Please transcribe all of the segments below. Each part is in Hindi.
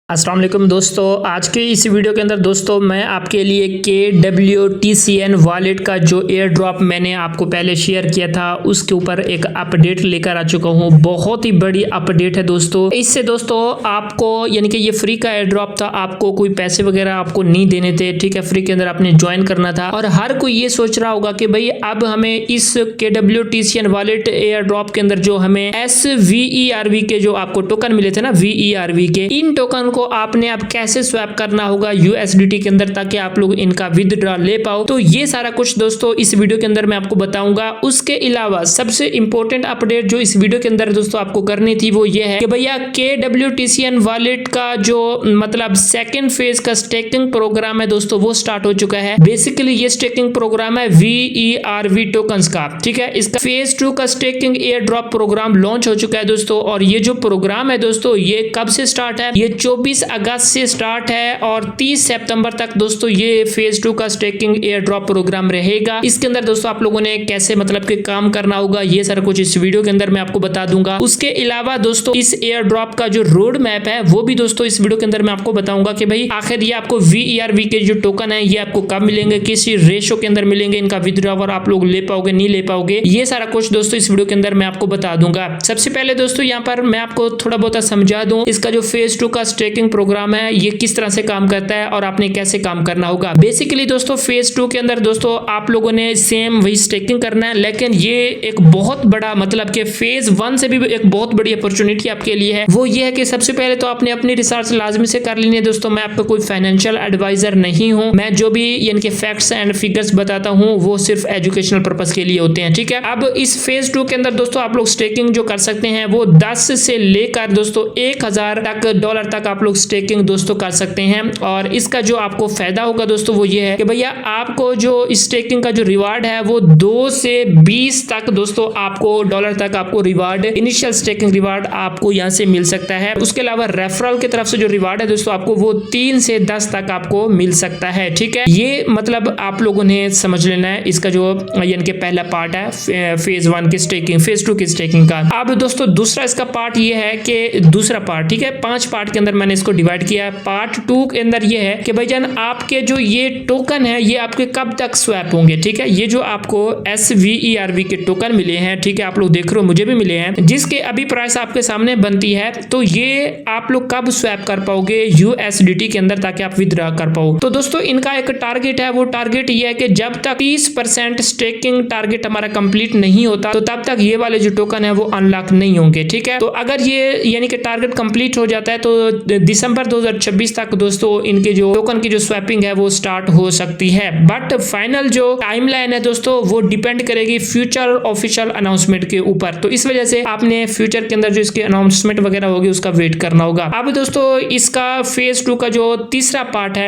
अस्सलाम वालेकुम दोस्तों, आज के इस वीडियो के अंदर दोस्तों मैं आपके लिए KWTCN वॉलेट का जो एयर ड्रॉप मैंने आपको पहले शेयर किया था उसके ऊपर एक अपडेट लेकर आ चुका हूँ। बहुत ही बड़ी अपडेट है दोस्तों। इससे दोस्तों आपको यानी कि ये फ्री का एयर ड्रॉप था, आपको कोई पैसे वगैरह आपको नहीं देने थे, ठीक है। फ्री के अंदर आपने ज्वाइन करना था और हर कोई ये सोच रहा होगा कि भाई अब हमें इस KWTCN वॉलेट एयर ड्रॉप के अंदर जो हमें SVERV के जो आपको टोकन मिले थे ना, VERV के, इन टोकन को आपने अब कैसे स्वैप करना होगा USDT के अंदर ताकि आप लोग इनका विदड्रॉ ले पाओ। तो ये सारा कुछ दोस्तों इस वीडियो के अंदर मैं आपको बताऊंगा। उसके अलावा सबसे इंपॉर्टेंट अपडेट जो इस वीडियो के अंदर दोस्तों आपको करनी थी वो ये है कि भैया KWTCN वॉलेट का जो मतलब सेकंड फेज का स्टेकिंग प्रोग्राम है दोस्तों वो स्टार्ट हो चुका है। बेसिकली ये स्टेकिंग प्रोग्राम है VERV टोकन्स का, ठीक है। इसका फेज 2 का staking air drop program launch हो चुका है दोस्तों। और ये जो प्रोग्राम है दोस्तों ये कब से स्टार्ट है? ये 24 अगस्त से स्टार्ट है और 30 सितंबर तक दोस्तों ये फेज 2 का स्टेकिंग एयर ड्रॉप प्रोग्राम रहेगा। इसके अंदर दोस्तों आप लोगों ने कैसे मतलब कि काम करना होगा ये सारा कुछ इस वीडियो के अंदर मैं आपको बता दूंगा। उसके अलावा दोस्तों इस एयर ड्रॉप का जो रोड मैप है वो भी दोस्तों इस वीडियो के अंदर मैं आपको बताऊंगा कि भाई आखिर ये आपको VERV के जो टोकन है ये आपको कब मिलेंगे, किस रेशो के अंदर मिलेंगे, इनका विथड्रॉवर आप लोग ले पाओगे नहीं ले पाओगे, ये सारा कुछ दोस्तों इस वीडियो के अंदर मैं आपको बता दूंगा। सबसे पहले दोस्तों यहाँ पर मैं आपको थोड़ा बहुत समझा दूं इसका जो फेज 2 का स्टेकिंग प्रोग्राम है ये किस तरह से काम करता है और आपने कैसे काम करना होगा। बेसिकली दोस्तों फेज 2 के अंदर दोस्तों आप लोगों ने सेम वही स्टेकिंग करना है, लेकिन ये एक बहुत बड़ा मतलब कि फेज 1 से भी एक बहुत बड़ी अपॉर्चुनिटी आपके लिए है। वो ये है कि सबसे पहले तो आपने अपनी रिसर्च लाजमी से कर लेनी है दोस्तों। मैं आपका कोई फाइनेंशियल एडवाइजर नहीं हूं, मैं जो भी यानी कि फैक्ट्स एंड फिगर्स बताता हूं वो सिर्फ एजुकेशनल पर्पस के लिए होते हैं, ठीक है। अब इस फेज 2 के अंदर दोस्तों आप लोग स्टेकिंग जो कर सकते हैं वो 10 से लेकर दोस्तों 1000 डॉलर तक आप लोग स्टेकिंग दोस्तों कर सकते हैं। और इसका जो आपको फायदा होगा दोस्तों वो ये है कि भैया आपको जो स्टेकिंग का जो रिवार्ड है वो 2 से 20 तक दोस्तों आपको डॉलर तक आपको रिवार्ड, इनिशियल स्टेकिंग रिवार्ड आपको यहां से मिल सकता है। उसके अलावा रेफरल की तरफ से जो रिवार्ड है दोस्तों आपको वो 3 से 10 तक आपको मिल सकता है, ठीक है। ये मतलब आप लोगों ने समझ लेना है इसका जो यानी कि पहला पार्ट है फेज 1 की स्टेकिंग, फेज 2 की स्टेकिंग का। अब दोस्तों दूसरा इसका पार्ट ये है कि दूसरा पार्ट, ठीक है, 5 पार्ट के अंदर मैंने इसको डिवाइड किया है। पार्ट 2 के अंदर ये है कि भाईजान आपके जो ये टोकन है ये आपके कब तक स्वैप होंगे, ठीक है। ये जो आपको SVERV के टोकन मिले हैं, ठीक है, आप लोग देख रहे हो मुझे भी मिले हैं, जिसके अभी प्राइस आपके सामने बनती है, तो ये आप लोग कब स्वैप कर पाओगे USDT के अंदर ताकि आप विथड्रॉ कर पाओ। तो दोस्तों इनका एक टारगेट है, वो टारगेट ये है कि जब तक 30% स्टेकिंग टारगेट हमारा कंप्लीट नहीं होता तो तब तक ये वाले जो टोकन है वो अनलॉक नहीं होंगे, ठीक है। तो अगर ये यानी कि टारगेट कंप्लीट हो जाता है तो दिसंबर 2026 तक दोस्तों इनके जो टोकन की जो स्वैपिंग है वो स्टार्ट हो सकती है। बट फाइनल जो टाइमलाइन है दोस्तों वो डिपेंड करेगी फ्यूचर ऑफिशियल अनाउंसमेंट के ऊपर। तो इस वजह से आपने फ्यूचर के अंदर जो इसकी अनाउंसमेंट वगैरह होगी उसका वेट करना होगा। अब दोस्तों इसका फेज 2 का जो तीसरा पार्ट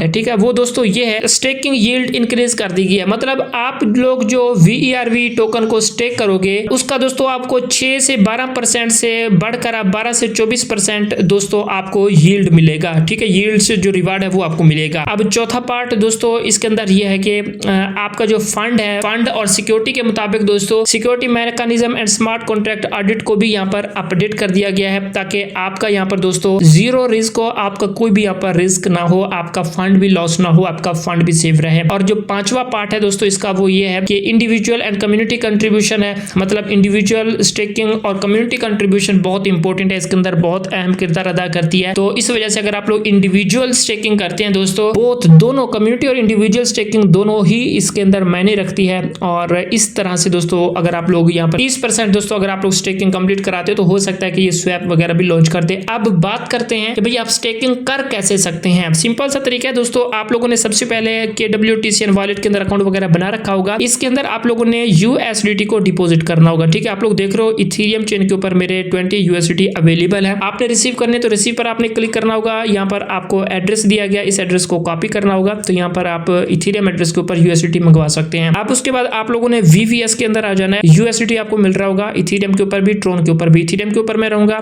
है, ठीक है, वो दोस्तों ये है स्टेकिंग यील्ड इंक्रीज कर दी गई है। मतलब आप लोग जो VERV टोकन को स्टेक करोगे उसका दोस्तों आपको 6 से 12% से बढ़कर आप 12 से 24% दोस्तों आपको यील्ड मिलेगा, ठीक है। यील्ड से जो रिवार्ड है वो आपको मिलेगा। अब चौथा पार्ट दोस्तों इसके अंदर ये है कि आपका जो फंड है, फंड और सिक्योरिटी के मुताबिक दोस्तों security mechanism and smart contract audit को भी यहाँ पर अपडेट कर दिया गया है ताकि आपका यहाँ पर दोस्तों जीरो रिस्क हो, आपका कोई भी यहाँ पर रिस्क ना हो, आपका फंड भी लॉस ना हो, आपका फंड भी सेफ रहे। और जो पांचवा पार्ट है दोस्तों इसका वो ये है कि इंडिविजुअल एंड कम्युनिटी कंट्रीब्यूशन है। मतलब इंडिविजुअल स्टेकिंग और कम्युनिटी कंट्रीब्यूशन बहुत इंपॉर्टेंट है, इसके अंदर बहुत अहम किरदार अदा करती है। तो इस वजह से अगर आप लोग इंडिविजुअल स्टेकिंग करते हैं दोस्तों, बोथ दोनों कम्युनिटी और इंडिविजुअल स्टेकिंग दोनों ही इसके अंदर मायने रखती है। और इस तरह से दोस्तों अगर आप लोग यहाँ पर 30% दोस्तों अगर आप लोग स्टेकिंग कंप्लीट कराते हो तो हो सकता है कि ये स्वैप वगैरह भी लॉन्च कर दे। अब बात करते हैं कि भाई आप स्टेकिंग कर कैसे सकते हैं। सिंपल सा तरीका है दोस्तों, आप लोगों ने सबसे पहले KWTCN वॉलेट के अंदर अकाउंट वगैरह बना रखा होगा। इसके अंदर आप लोगों ने USDT को डिपॉजिट करना होगा, ठीक है। आप लोग देख रहे हो इथेरियम चेन के ऊपर मेरे 20 USDT अवेलेबल है। आपने रिसीव करने तो रिसीव पर आपने क्लिक करना होगा। यहाँ पर आपको एड्रेस दिया गया, इस एड्रेस को कॉपी करना होगा। तो यहाँ पर आप इथेरियम एड्रेस के ऊपर USDT मंगवा सकते हैं। आप उसके बाद आप लोगों ने VVS के अंदर आ जाना है। USDT आपको मिल रहा होगा इथेरियम के ऊपर भी, ट्रोन के ऊपर भी। इथेरियम के ऊपर मैं रहूंगा,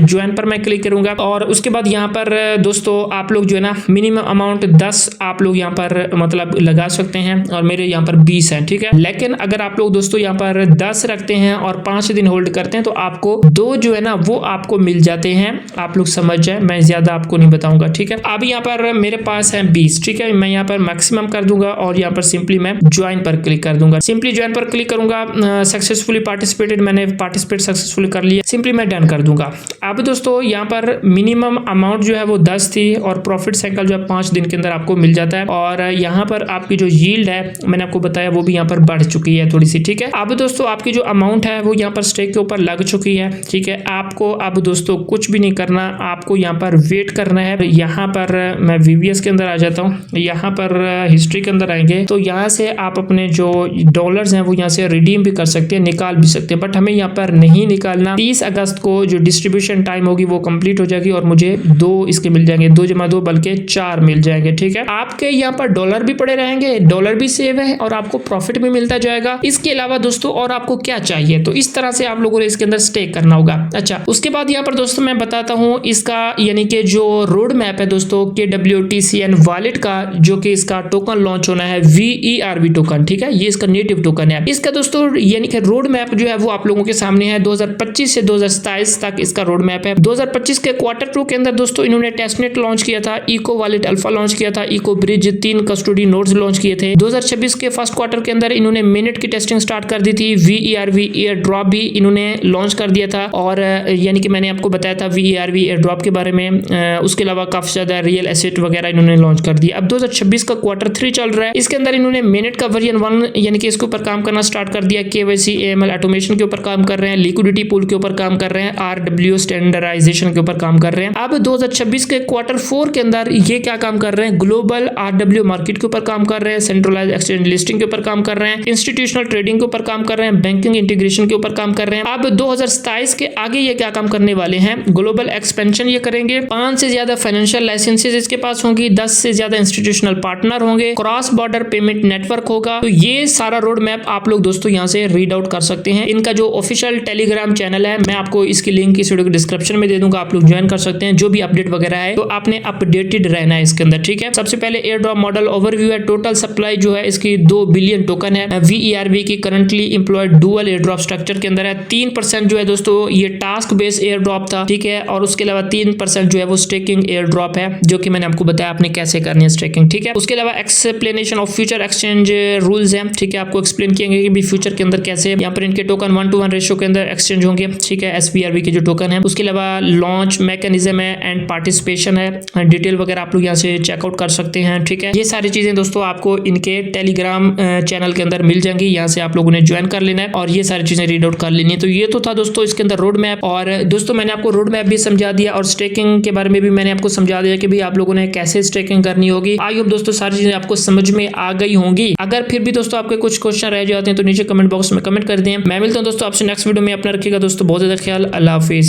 ज्वाइन पर मैं क्लिक करूंगा और उसके बाद यहाँ पर दोस्तों आप लोग जो है ना मिनिमम अमाउंट 10 आप लोग यहाँ पर मतलब लगा सकते हैं और मेरे यहाँ पर 20 है, ठीक है। लेकिन अगर आप लोग दोस्तों यहाँ पर 10 रखते हैं और 5 दिन होल्ड करते हैं तो आपको 2 जो है ना वो आपको मिल जाते हैं। आप लोग समझ जाए, मैं ज्यादा आपको नहीं बताऊंगा, ठीक है। अब यहाँ पर मेरे पास है 20, ठीक है। मैं यहाँ पर मैक्सिमम कर दूंगा और यहाँ पर सिंपली मैं ज्वाइन पर क्लिक कर दूंगा। सिंपली ज्वाइन पर क्लिक करूंगा, सक्सेसफुली पार्टिसिपेटेड, मैंने पार्टिसिपेट सक्सेसफुली कर लिया, सिंपली मैं डन कर दूंगा। अब दोस्तों यहाँ पर मिनिमम अमाउंट जो है वो 10 थी और प्रॉफिट साइकिल जो है 5 दिन के अंदर आपको मिल जाता है। और यहाँ पर आपकी जो यील्ड है मैंने आपको बताया वो भी यहाँ पर बढ़ चुकी है थोड़ी सी, ठीक है। अब दोस्तों आपकी जो अमाउंट है वो यहाँ पर स्टेक के ऊपर लग चुकी है, ठीक है। आपको अब दोस्तों कुछ भी नहीं करना, आपको यहाँ पर वेट करना है। यहाँ पर मैं VBS के अंदर आ जाता हूँ, यहाँ पर हिस्ट्री के अंदर आएंगे तो यहाँ से आप अपने जो डॉलर्स हैं वो यहाँ से रिडीम भी कर सकते हैं, निकाल भी सकते हैं, बट हमें यहाँ पर नहीं निकालना। 30 अगस्त को जो डिस्ट्रीब्यूशन टाइम होगी वो कंप्लीट हो जाएगी और मुझे 2 इसके मिल जाएंगे, 2 जमा 2 बल्कि 4 मिल जाएंगे, ठीक है। आपके यहाँ पर डॉलर भी पड़े रहेंगे, डॉलर भी सेव है और आपको प्रॉफिट भी मिलता जाएगा। इसके अलावा दोस्तों और आपको क्या चाहिए, तो इस तरह से आप लोगों ने इसके अंदर स्टेक करना होगा। अच्छा, उसके बाद यहाँ पर दोस्तों मैं बताता हूँ इसका यानी कि जो रोड मैप है दोस्तों KWTCN वॉलेट का, जो कि इसका टोकन लॉन्च होना है VERV टोकन, ठीक है। ये इसका नेटिव टोकन है। इसका दोस्तों यानी कि रोड मैप जो है वो आप लोगों के सामने है। 2025 से 2027 तक इसका रोड मैप है। 2025 के Q2 के अंदर दोस्तों इन्होंने टेस्टनेट लॉन्च किया था, इको वॉलेट अल्फा लॉन्च किया था, echo bridge 3 custody nodes launch किए थे। 2026 के फर्स्ट क्वार्टर के अंदर इन्होंने मिनट की टेस्टिंग स्टार्ट कर दी थी। VERV एयर ड्रॉप भी इन्होंने लॉन्च कर दिया था और यानी कि मैंने आपको बताया था VERV एयर ड्रॉप के बारे में। उसके अलावा काफी ज्यादा रियल एसेट वगैरह इन्होंने लॉन्च कर दिया। अब 2026 का Q3 चल रहा है, इसके अंदर इन्होंने मिनट का वर्जन 1 यानी कि इसके ऊपर काम करना स्टार्ट कर दिया। KYC AML ऑटोमेशन के ऊपर काम कर रहे हैं, लिक्विडिटी पूल के ऊपर काम कर रहे हैं, RW स्टैंडर्डाइजेशन के ऊपर काम कर रहे हैं। अब 2026 के Q4 के अंदर ये क्या काम कर रहे हैं, ग्लोबल RW मार्केट के ऊपर काम कर रहे हैं, सेंट्रलाइज एक्सचेंज लिस्टिंग के ऊपर काम कर रहे हैं, इंस्टीट्यूशनल ट्रेडिंग के ऊपर काम कर रहे हैं, बैंकिंग इंटीग्रेशन के ऊपर काम कर रहे हैं। अब 2027 के आगे ये क्या काम करने वाले हैं, ग्लोबल एक्सपेंशन ये करेंगे, 5 से ज्यादा फाइनेंशियल लाइसेंसेज इसके पास होंगी, 10 से ज्यादा इंस्टीट्यूशनल पार्टनर होंगे, क्रॉस बॉर्डर पेमेंट नेटवर्क होगा। तो ये सारा रोड मैप आप लोग दोस्तों यहाँ से रीड आउट कर सकते हैं। इनका जो ऑफिशियल टेलीग्राम चैनल है मैं आपको इसकी लिंक इस वीडियो के डिस्क्रिप्शन में दे दूंगा, आप लोग ज्वाइन कर सकते हैं। जो भी अपडेट वगैरह है तो आपने अपडेटेड रहना है इसके अंदर, ठीक है। सबसे पहले एयर ड्रॉप मॉडल ओवरव्यू है। टोटल सप्लाई जो है इसकी 2 बिलियन टोकन है। VERV की currently employed dual air drop structure के अंदर है। 3% जो है दोस्तों ये टास्क बेस्ड एयर ड्रॉप था, ठीक है। और उसके अलावा 3% जो है वो स्टेकिंग एयर ड्रॉप है, जो कि मैंने आपको बताया आपने कैसे करनी है स्टेकिंग, ठीक है। उसके अलावा explanation of future exchange rules है, ठीक है। आपको एक्सप्लेन किएंगे कि भी फ्यूचर के अंदर कैसे यहाँ पर इनके टोकन 1:1 रेशियो के अंदर एक्सचेंज होंगे, ठीक है। SVRV के जो टोकन है। उसके अलावा लॉन्च मैकेनिज्म है एंड पार्टिसिपेशन है, डिटेल वगैरह आप लोग यहाँ से चेकआउट कर सकते हैं, ठीक है। ये सारी चीजें दोस्तों आपको इनके टेलीग्राम चैनल के अंदर मिल जाएंगी, यहाँ से आप लोगों ने ज्वाइन कर लेना है और ये सारी चीजें रीड आउट कर लेनी है। तो ये तो था दोस्तों इसके अंदर रोड मैप। और दोस्तों मैंने आपको रोड मैप भी समझा दिया और स्टेकिंग के बारे में भी मैंने आपको समझा दिया कि भी आप लोगों ने कैसे स्टेकिंग करनी होगी। आई होप दोस्तों सारी चीजें आपको समझ में आ गई होंगी। अगर फिर भी दोस्तों आपके कुछ क्वेश्चन रह जाते हैं तो नीचे कमेंट बॉक्स में कमेंट कर दें। मैं मिलता हूँ दोस्तों आपसे नेक्स्ट वीडियो में। अपना रखिएगा दोस्तों बहुत ज्यादा ख्याल। अल्लाह हाफिज।